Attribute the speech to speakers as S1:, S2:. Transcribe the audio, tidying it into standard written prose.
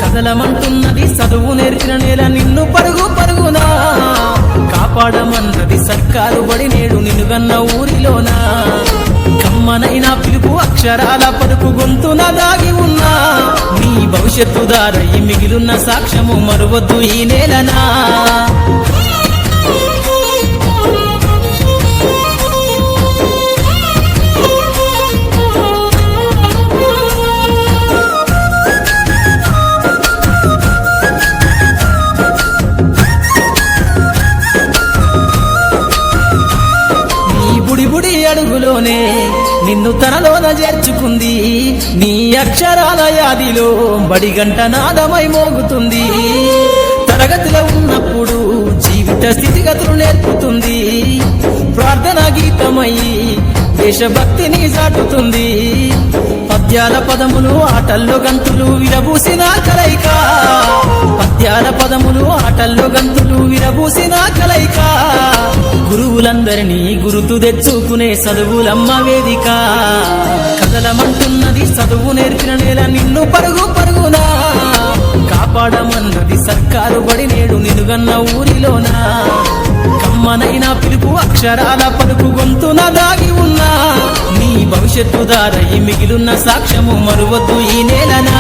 S1: కదలమంటున్నది చదువు నేర్చిన నేల నిన్ను పరుగు పరుగునా కాపాడమన్నది సర్కారు బడి నేడు నిన్నుగన్న ఊరిలోనా కమ్మనైన పిలుపు అక్షరాల పలుకు గొంతున దాగి ఉన్నా నీ భవిష్యత్తు దారయి మిగిలున్న సాక్ష్యము మరువద్దు ఈ నేలనా బుడి అడుగులోనే నిన్ను తనలోన చేర్చుకుంది నీ అక్షరాల యాదిలో బడిగంట నాదమై మోగుతుంది తరగతిలో ఉన్నప్పుడు జీవిత స్థితిగతులు నేర్పుతుంది ప్రార్థన గీతమై దేశభక్తిని చాటుతుంది పద్యాల పదములు ఆటల్లో గంతులు విరబూసిన కలయిక పద్యాల పదములు ఆటల్లో గంతులు విరబూసిన కలయిక గురువులందరినీ గురుతు తెచ్చుకునే చదువులమ్మ వేదిక కదలమంటున్నది చదువు నేర్పిన నేల నిన్ను పరుగు పరుగునా కాపాడమన్నది సర్కారు బడి నేడు నిన్నుగన్న ఊరిలోనా కమ్మనైన పిలుపు అక్షరాల పలుకు గొంతున దాగి ఉన్నా నీ భవిష్యత్తు దారయి మిగిలున్న సాక్ష్యము మరువద్దు ఈ నేలనా